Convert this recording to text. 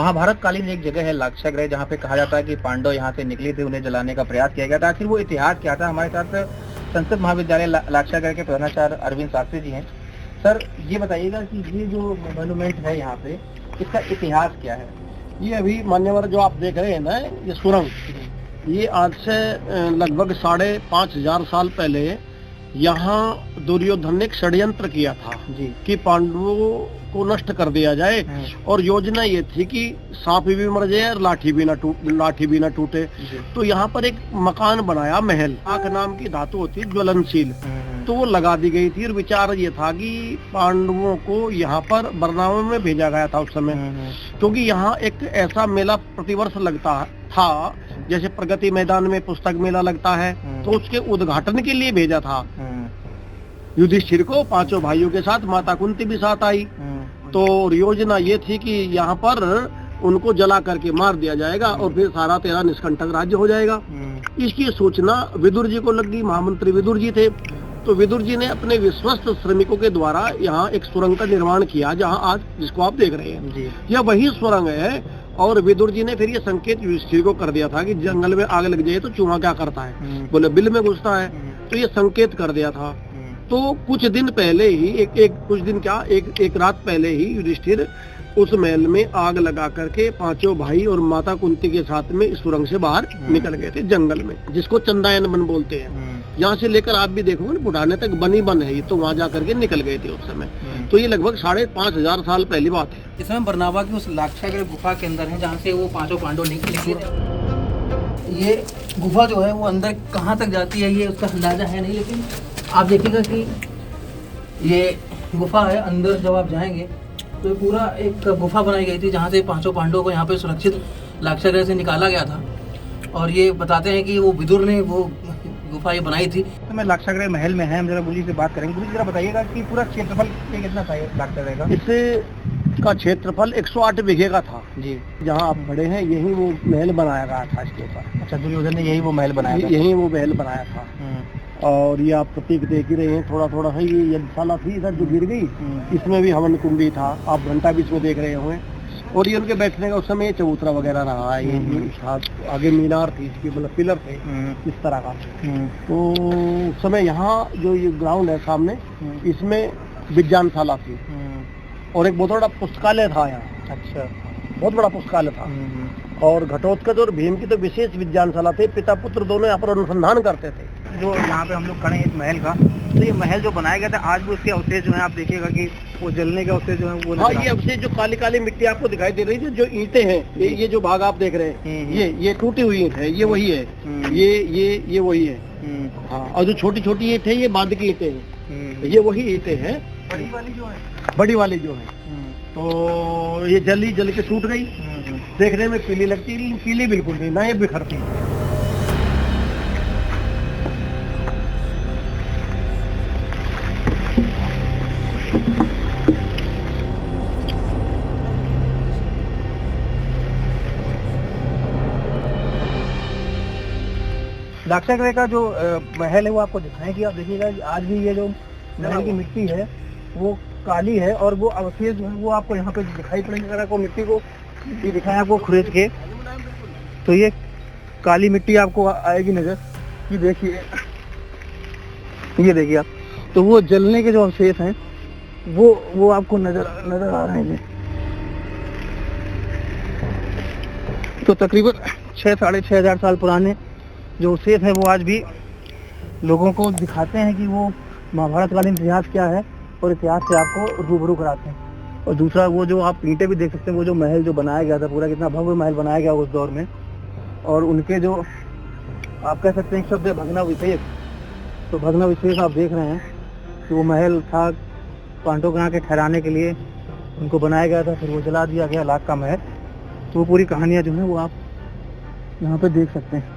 महाभारत कालीन एक जगह है लाक्षागृह, जहाँ पे कहा जाता है कि पांडव यहाँ से निकले थे, उन्हें जलाने का प्रयास किया गया था। आखिर वो इतिहास क्या था? हमारे साथ संस्कृत महाविद्यालय लाक्षागृह के प्रधानाचार्य अरविंद शास्त्री जी हैं। सर, ये बताइएगा कि ये जो मॉन्यूमेंट है यहाँ पे, इसका इतिहास क्या है? ये अभी मान्यवर जो आप देख रहे हैं ना, ये सुरंग, ये आज से लगभग 5,500 साल पहले यहाँ दुर्योधन ने एक षड्यंत्र किया था जी कि पांडवों को नष्ट कर दिया जाए। और योजना ये थी कि सांप भी मर जाए और लाठी भी ना टूटे। तो यहाँ पर एक मकान बनाया, महल। आग नाम की धातु होती है ज्वलनशील, तो वो लगा दी गई थी। और विचार ये था कि पांडवों को यहाँ पर बरनावा में भेजा गया था उस समय, क्योंकि यहाँ एक ऐसा मेला प्रतिवर्ष लगता था, जैसे प्रगति मैदान में पुस्तक मेला लगता है, तो उसके उद्घाटन के लिए भेजा था युधिष्ठिर को, 5 भाइयों के साथ। माता कुंती भी साथ आई। तो योजना ये थी कि यहाँ पर उनको जला करके मार दिया जाएगा और फिर सारा तेरा निष्कंटक राज्य हो जाएगा। इसकी सूचना विदुर जी को लग गई। महामंत्री विदुर जी थे। तो विदुर जी ने अपने विश्वस्त श्रमिकों के द्वारा यहाँ एक सुरंग का निर्माण किया, जहाँ आज जिसको आप देख रहे हैं, यह वही सुरंग है। और विदुर जी ने फिर ये संकेत युधिष्ठिर को कर दिया था कि जंगल में आग लग जाए तो चूहा क्या करता है? बोले बिल में घुसता है। तो ये संकेत कर दिया था। तो कुछ दिन पहले ही एक रात पहले ही युधिष्ठिर उस महल में आग लगा करके 5 भाई और माता कुंती के साथ में इस सुरंग से बाहर निकल गए थे जंगल में, जिसको चंदायन वन बोलते हैं। यहाँ से लेकर आप भी देखोगे पुराने तक बनी बन है ये, तो वहाँ जा करके निकल गए थे उस समय। तो ये लगभग 5,500 साल पहली बात है। इस समय बरनावा की उस लाक्षागृह गुफा के अंदर है, जहाँ से वो 5 पांडव निकले। ये गुफा जो है वो अंदर कहाँ तक जाती है ये उसका अंदाजा है नहीं, लेकिन आप देखिएगा कि ये गुफा है। अंदर जब आप जाएंगे तो पूरा एक गुफा बनाई गई थी, जहाँ से 5 पांडवों को यहाँ पे सुरक्षित लाक्षागृह से निकाला गया था। और ये बताते हैं कि वो विदुर ने वो गुफा ये बनाई थी। तो मैं लाक्षागृह महल में है, हम जरा गुरुजी से बात करेंगे। गुरुजी जरा बताइएगा कि पूरा क्षेत्रफल कितना था लाक्षागृह का? इससे का क्षेत्रफल 108 बीघे का था जी। जहाँ आप खड़े हैं, यही वो महल बनाया गया था इसके ऊपर। अच्छा, दुर्योधन ने यही वो महल बनाया था? यही वो महल बनाया था। और ये आप प्रतीक देख ही रहे हैं, थोड़ा थोड़ा है। ये यज्ञशाला थी इधर जो गिर गई, इसमें भी हवन कुंडी था, आप घंटा भी इसमें देख रहे होंगे। और ये उनके बैठने का उस समय चबूतरा वगैरह रहा है। ये आगे मीनार थी, इसकी मतलब पिलर थे इस तरह का। तो उस समय यहाँ जो ये ग्राउंड है सामने, इसमें विज्ञानशाला थी और एक बहुत बड़ा पुस्तकालय था यहाँ। अच्छा, बहुत बड़ा पुस्तकालय था। और घटोत्कच और भीम की तो विशेष विज्ञानशाला थे। पिता पुत्र दोनों यहाँ पर अनुसंधान करते थे। जो यहाँ पे हम लोग खड़े हैं इस महल का, तो ये महल जो बनाया गया था, आज भी उसके अवशेष जो है आप देखिएगा कि वो जलने के अवशेष जो है वो। हाँ, ये अवशेष जो काली काली मिट्टी आपको दिखाई दे रही थी, जो ईंटें हैं, ये जो भाग आप देख रहे हैं, ये टूटी हुई ईंट है, ये वही है। ये वही है। हाँ, और जो छोटी छोटी ईंट है, ये बांध की ईंटें हैं, ये वही ईंटें हैं। बड़ी वाली जो है तो ये जल के टूट गई। देखने में पीली लगती, पीली बिल्कुल नहीं ना, ये बिखरती। लाक्षागृह का जो महल है वो आपको दिखाएं कि आप देखिएगा आज भी ये जो महल की मिट्टी है वो काली है, और वो अवशेष जो है वो आपको यहाँ पे दिखाई पड़ेंगे। अगर आपको मिट्टी को ये दिखाएं आपको खुरेद के, तो ये काली मिट्टी आपको आएगी नजर। ये देखिए, ये देखिए आप, तो वो जलने के जो अवशेष हैं वो आपको नजर आ रहे हैं। तो तकरीबन 6,500 साल पुराने जो अवशेष है वो आज भी लोगों को दिखाते हैं कि वो महाभारतकालीन इतिहास क्या है, और इतिहास से आपको रूबरू कराते हैं। और दूसरा वो जो आप ईंटें भी देख सकते हैं, वो जो महल जो बनाया गया था, पूरा कितना भव्य महल बनाया गया उस दौर में। और उनके जो आप कह सकते हैं शब्द भग्नावशेष, तो भग्नावशेष आप देख रहे हैं कि वो महल था, पांडवों के यहाँ के ठहराने के लिए उनको बनाया गया था, फिर वो जला दिया गया लाख का महल। तो वो पूरी कहानियाँ जो है वो आप यहाँ पे देख सकते हैं।